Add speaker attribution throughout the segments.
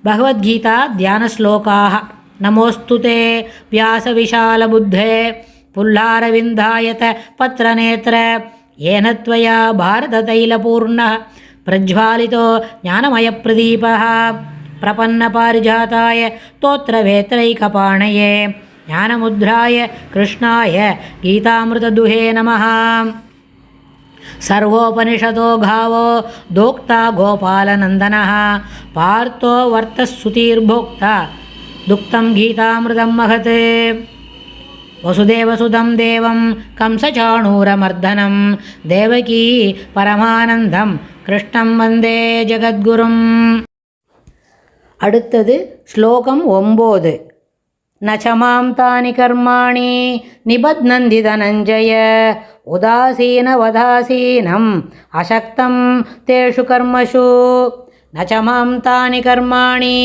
Speaker 1: भगवद्गीता ध्यानश्लोकाः। नमोऽस्तु ते व्यासविशालबुद्धे पुल्लारविन्दायत पत्रनेत्र येन त्वया भारततैलपूर्णः प्रज्वालितो ज्ञानमयप्रदीपः प्रपन्नपारिजाताय स्तोत्रवेत्रैकपाणये ज्ञानमुद्राय कृष्णाय गीतामृतदुहे नमः। सर्वोपनिषदो गावो दोक्ता गोपालनन्दनः पार्थो वर्तस्सुतीर्भोक्ता दुक्तं गीतामृतं महत्। वसुदेवसुतं देवं कंसचाणूरमर्दनं देवकी परमानन्दं कृष्णं वन्दे जगद्गुरुम्। அடுத்தது ஸ்லோகம் 9. நச்சமாம் தானி கர்மாணி நிபத்னந்தி தனஞ்சய உதாசீனவதாசீனம் அசக்தம் தேஷு கர்மஷு. நச்சமாம் தானி கர்மாணி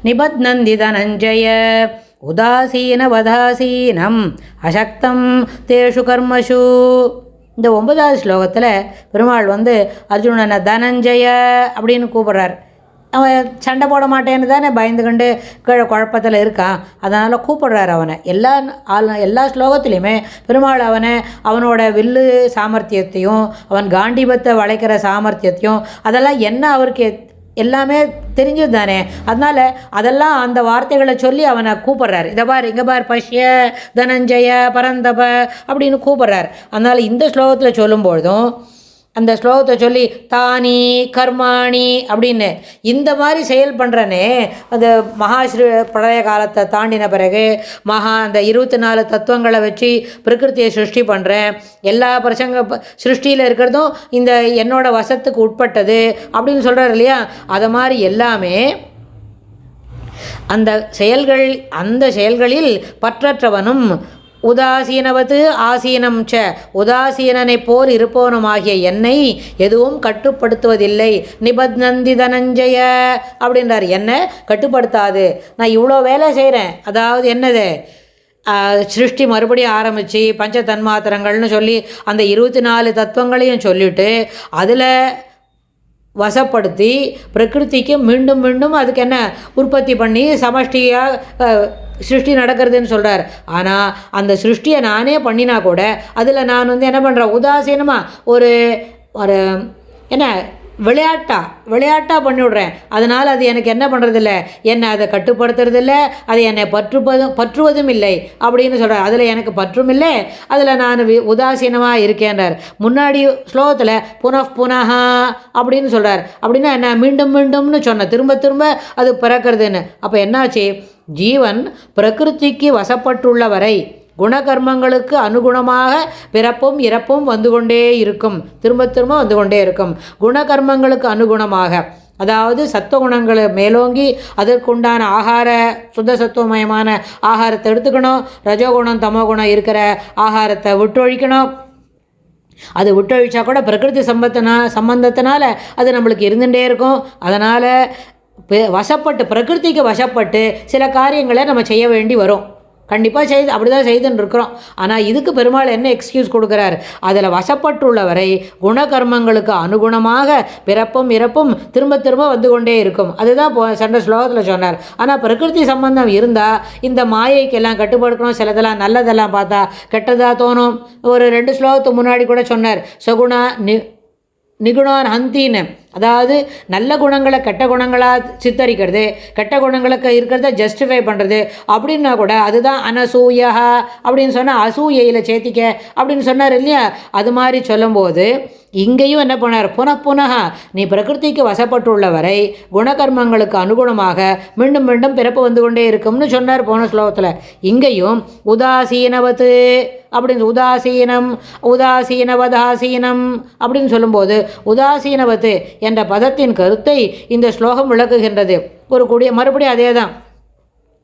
Speaker 1: நிபத்னந்தி தனஞ்சய உதாசீனவதாசீனம் அசக்தம் தேஷு கர்மஷு. இந்த 9வது ஸ்லோகத்தில் பெருமாள் அர்ஜுனனை தனஞ்சய அப்படின்னு கூப்பிட்றார். அவன் சண்டை போட மாட்டேன்னு தானே பயந்துக்கண்டு கீழே குழப்பத்தில் இருக்கான். அதனால் கூப்பிடுறார் அவனை. எல்லா ஸ்லோகத்துலேயுமே பெருமாள் அவனோட வில்லு சாமர்த்தியத்தையும் அவன் காண்டிபத்தை வளைக்கிற சாமர்த்தியத்தையும் அதெல்லாம் என்ன அவருக்கு எல்லாமே தெரிஞ்சது தானே. அதனால் அதெல்லாம் அந்த வார்த்தைகளை சொல்லி அவனை கூப்பிட்றாரு. இதை பார், இங்கே பார், பஷ்ய தனஞ்சய பரந்தப அப்படின்னு கூப்பிட்றார். அதனால் இந்த ஸ்லோகத்தில் சொல்லும்பொழுதும் அந்த ஸ்லோகத்தை சொல்லி தானி கர்மாணி அப்படின்னு இந்த மாதிரி செயல் பண்ணுறனே, அந்த பிரளய காலத்தை தாண்டின பிறகு அந்த 24 தத்துவங்களை வச்சு பிரகிருத்தியை சிருஷ்டி பண்ணுறேன், எல்லா சிருஷ்டியில் இருக்கிறதும் இந்த என்னோட வசத்துக்கு உட்பட்டது அப்படின்னு சொல்கிறார் இல்லையா. அதை மாதிரி எல்லாமே அந்த செயல்களில் பற்றற்றவனும் உதாசீனவது ஆசீனம் ச உதாசீனனை போல் இருப்பவனுமாகிய என்னை எதுவும் கட்டுப்படுத்துவதில்லை. நிபத்னந்தி தனஞ்சய அப்படின்றார். என்னை கட்டுப்படுத்தாது. நான் இவ்வளோ வேலை செய்கிறேன். அதாவது என்னது, சிருஷ்டி மறுபடியும் ஆரம்பித்து பஞ்ச தன்மாத்திரங்கள்னு சொல்லி அந்த 24 தத்துவங்களையும் சொல்லிவிட்டு அதில் வசப்படுத்தி பிரகிருதிக்கு மீண்டும் மீண்டும் அதுக்கு என்ன உற்பத்தி பண்ணி சமஷ்டியாக சிருஷ்டி நடக்கிறதுன்னு சொல்கிறார். ஆனால் அந்த சிருஷ்டியை நானே பண்ணினா கூட அதில் நான் என்ன பண்ணுறேன், உதாசீனமாக ஒரு என்ன விளையாட்டாக பண்ணிவிடுறேன். அதனால் அது எனக்கு என்ன பண்ணுறதில்ல, என்னை அதை கட்டுப்படுத்துறதில்ல, அது என்னை பற்றுவதும் இல்லை அப்படின்னு சொல்கிறார். அதில் எனக்கு பற்றும் இல்லை, அதில் நான் உதாசீனமாக இருக்கேன்றார். முன்னாடி ஸ்லோகத்தில் புனஹா அப்படின்னு சொல்கிறார். அப்படின்னா என்ன, மீண்டும் மீண்டும்னு சொன்ன திரும்ப திரும்ப அது பிறக்கிறதுன்னு. அப்போ என்னாச்சு, ஜீவன் பிரகிருதிக்கு வசப்பட்டுள்ள வரை குணகர்மங்களுக்கு அனுகுணமாக பிறப்பும் இறப்பும் வந்து கொண்டே இருக்கும், திரும்ப திரும்ப வந்து கொண்டே இருக்கும். குணகர்மங்களுக்கு அனுகுணமாக, அதாவது சத்துவகுணங்களை மேலோங்கி அதற்குண்டான சுத்த சத்துவமயமான ஆகாரத்தை எடுத்துக்கணும். ரஜோகுணம் தமோகுணம் இருக்கிற ஆகாரத்தை விட்டொழிக்கணும். அது விட்டொழிச்சா கூட பிரகிருதி சம்பந்தத்தினால அது நம்மளுக்கு இருந்துகிட்டே இருக்கும். அதனால் பிரகிருதிக்கு வசப்பட்டு சில காரியங்களை நம்ம செய்ய வேண்டி வரும். கண்டிப்பாக அப்படி தான் செய்துன்னு இருக்கிறோம். ஆனால் இதுக்கு பெருமாள் என்ன எக்ஸ்கியூஸ் கொடுக்குறார், அதில் வசப்பட்டுள்ளவரை குணகர்மங்களுக்கு அனுகுணமாக பிறப்பும் இறப்பும் திரும்ப திரும்ப வந்து கொண்டே இருக்கும். அதுதான் சென்ற ஸ்லோகத்தில் சொன்னார். ஆனால் பிரகிருதி சம்பந்தம் இருந்தால் இந்த மாயைக்கெல்லாம் கட்டுப்படுத்தணும். சிலதெல்லாம் நல்லதெல்லாம் பார்த்தா கெட்டதாக தோணும். ஒரு 2 ஸ்லோகத்துக்கு முன்னாடி கூட சொன்னார், சகுணா நிகுணான் ஹந்தின்னு, அதாவது நல்ல குணங்களை கெட்ட குணங்களாக சித்தரிக்கிறது, கெட்ட குணங்களுக்கு இருக்கிறத ஜஸ்டிஃபை பண்ணுறது அப்படின்னா கூட அதுதான் அனசூயா அப்படின்னு சொன்னால் அசூயையில் சேர்த்திக்க அப்படின்னு சொன்னார் இல்லையா. அது மாதிரி சொல்லும்போது இங்கேயும் என்ன பண்ணார், புனஹா நீ பிரகிருதிக்கு வசப்பட்டுள்ள வரை குணகர்மங்களுக்கு அனுகுணமாக மீண்டும் மீண்டும் பிறப்பு வந்து கொண்டே இருக்கும்னு சொன்னார் போன ஸ்லோகத்தில். இங்கேயும் உதாசீனவத்து அப்படின்னு உதாசீனவதாசீனம் அப்படின்னு சொல்லும்போது உதாசீனவத்து என்ற பதத்தின் கருத்தை இந்த ஸ்லோகம் விளக்குகின்றது. மறுபடியும் அதே தான்.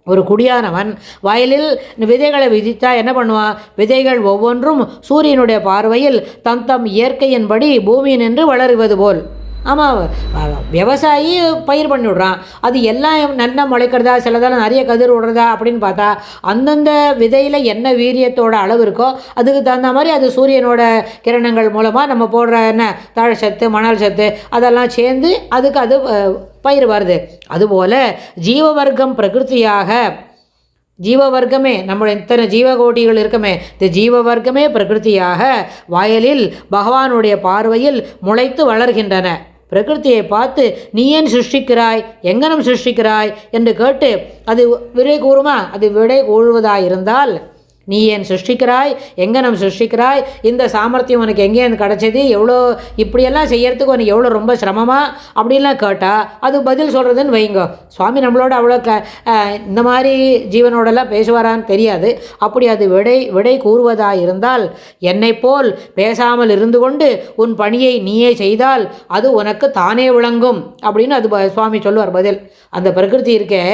Speaker 1: ஒரு குடியானவன் வயலில் விதைகளை விதித்தா என்ன பண்ணுவான், விதைகள் ஒவ்வொன்றும் சூரியனுடைய பார்வையில் தம் இயற்கையின்படி பூமியினின்று வளருவது போல் ஆமாம், விவசாயி பயிர் பண்ணி விடுறான், அது எல்லாம் நல்லா முளைக்கிறதா, சிலதெல்லாம் நிறைய கதிர் விடுறதா அப்படின்னு பார்த்தா அந்தந்த விதையில் என்ன வீரியத்தோட அளவு இருக்கோ அதுக்கு தகுந்த மாதிரி அது சூரியனோட கிரணங்கள் மூலமாக நம்ம போடுற என்ன தாழச்சத்து மணல் சத்து அதெல்லாம் சேர்ந்து அதுக்கு அது பயிர் வருது. அதுபோல் ஜீவவர்க்கம் பிரகிருத்தியாக, ஜீவவர்க்கமே நம்மளோட இத்தனை ஜீவகோட்டிகள் இருக்கமே, இந்த ஜீவவர்க்கமே பிரகிருத்தியாக வயலில் பகவானுடைய பார்வையில் முளைத்து வளர்கின்றன. பிரகிருத்தியை பார்த்து நீ ஏன் சிருஷ்டிக்கிறாய், எங்கனம் சிருஷ்டிக்கிறாய் என்று கேட்டு அது விடை கூறுமா? அது விடை கூறுவதாயிருந்தால் நீ ஏன் சிருஷ்டிக்கிறாய், எங்கனம் சிருஷ்டிக்கிறாய், இந்த சாமர்த்தியம் உனக்கு எங்கேருந்து கிடச்சிது, எவ்வளோ இப்படியெல்லாம் செய்யறதுக்கு உனக்கு எவ்வளோ ரொம்ப சிரமமா அப்படின்லாம் கேட்டால் அது பதில் சொல்கிறதுன்னு வைங்க. சுவாமி நம்மளோட அவ்வளோ இந்த மாதிரி ஜீவனோடெல்லாம் பேசுவாரான்னு தெரியாது. அப்படி அது விடை கூறுவதாக இருந்தால் என்னை போல் பேசாமல் இருந்து கொண்டு உன் பணியை நீயே செய்தால் அது உனக்கு தானே விளங்கும் அப்படின்னு அது சுவாமி சொல்லுவார் பதில். அந்த பிரகிருதி இருக்கே,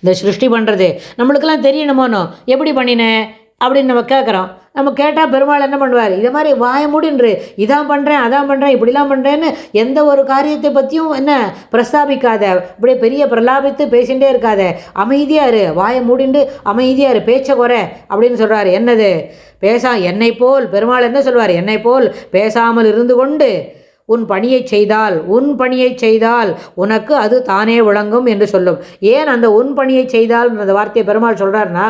Speaker 1: இந்த சிருஷ்டி பண்ணுறது நம்மளுக்கெல்லாம் தெரியணுமோனோ, எப்படி பண்ணினேன் அப்படின்னு நம்ம கேட்குறோம். நம்ம கேட்டால் பெருமாள் என்ன பண்ணுவார், இதை மாதிரி வாய மூடின்று இதான் பண்ணுறேன் அதான் பண்ணுறேன் இப்படிலாம் பண்ணுறேன்னு எந்த ஒரு காரியத்தை பற்றியும் என்ன பிரஸ்தாபிக்காத, இப்படியே பெரிய பிரலாபித்து பேசிகிட்டே இருக்காத, அமைதியாக இரு, வாயை மூடிண்டு அமைதியாக இரு, பேச்சை குறை அப்படின்னு சொல்கிறாரு. என்னது என்னை போல் பெருமாள் என்ன சொல்வார், என்னை போல் பேசாமல் இருந்து கொண்டு உன் பணியை செய்தால் உனக்கு அது தானே விளங்கும் என்று சொல்லும். ஏன் அந்த உன் பணியை செய்தால் அந்த வார்த்தையை பெருமாள் சொல்கிறாருன்னா,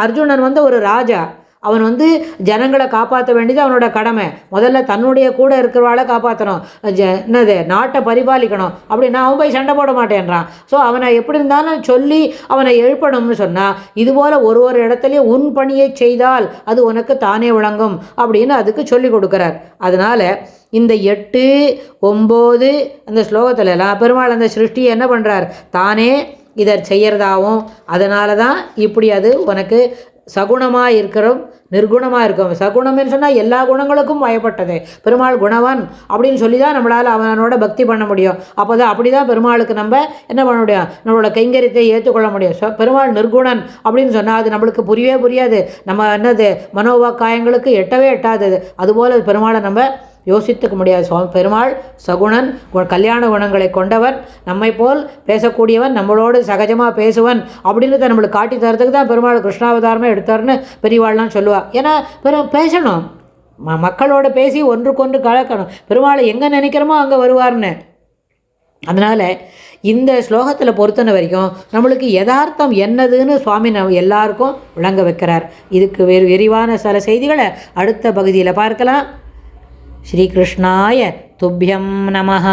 Speaker 1: அர்ஜுனன் ஒரு ராஜா, அவன் ஜனங்களை காப்பாற்ற வேண்டியது அவனோட கடமை. முதல்ல தன்னுடைய கூட இருக்கிறவாளை காப்பாற்றணும், என்னது நாட்டை பரிபாலிக்கணும். அப்படின்னா அவன் போய் சண்டை போட மாட்டேன்றான். ஸோ அவனை எப்படி இருந்தாலும் சொல்லி அவனை எழுப்பணும்னு சொன்னால் இதுபோல் ஒரு இடத்துலையும் உன் பணியை செய்தால் அது உனக்கு தானே விளங்கும் அப்படின்னு அதுக்கு சொல்லி கொடுக்குறார். அதனால் இந்த 8, 9 அந்த ஸ்லோகத்திலலாம் பெருமாள் அந்த சிருஷ்டியை என்ன பண்ணுறார், தானே இதை செய்கிறதாகவும் அதனால தான் இப்படி அது உனக்கு சகுணமாக இருக்கிறோம், நிர்குணமாக இருக்கும். சகுணம்னு சொன்னால் எல்லா குணங்களுக்கும் வயப்பட்டது. பெருமாள் குணவன் அப்படின்னு சொல்லி தான் நம்மளால் அவனோட பக்தி பண்ண முடியும். அப்போ தான் அப்படி தான் பெருமாளுக்கு நம்ம என்ன பண்ண முடியும், நம்மளோட கைங்கரியத்தை ஏற்றுக்கொள்ள முடியும். பெருமாள் நிர்குணன் அப்படின்னு சொன்னால் அது நம்மளுக்கு புரியவே புரியாது. நம்ம என்னது மனோவாக்காயங்களுக்கு எட்டவே எட்டாதது. அதுபோல் பெருமாளை நம்ம யோசித்துக்க முடியாது. பெருமாள் சகுணன், கல்யாண குணங்களை கொண்டவன், நம்மை போல் பேசக்கூடியவன், நம்மளோடு சகஜமாக பேசுவன் அப்படின்றத நம்மளுக்கு காட்டி தரத்துக்கு தான் பெருமாள் கிருஷ்ணாவதாரமே எடுத்தார்னு பெரியவாள்லாம் சொல்லுவாள். ஏன்னா பேசணும், மக்களோட பேசி ஒன்றுக்கொன்று கலக்கணும். பெருமாளை எங்கே நினைக்கிறோமோ அங்கே வருவார்னு. அதனால் இந்த ஸ்லோகத்தில் பொறுத்தன வரைக்கும் நம்மளுக்கு யதார்த்தம் என்னதுன்னு சுவாமி எல்லாருக்கும் விளங்க வைக்கிறார். இதுக்கு விரிவான சில செய்திகளை அடுத்த பகுதியில் பார்க்கலாம். ஸ்ரீகிருஷ்ணாய துப்யம் நமஹ.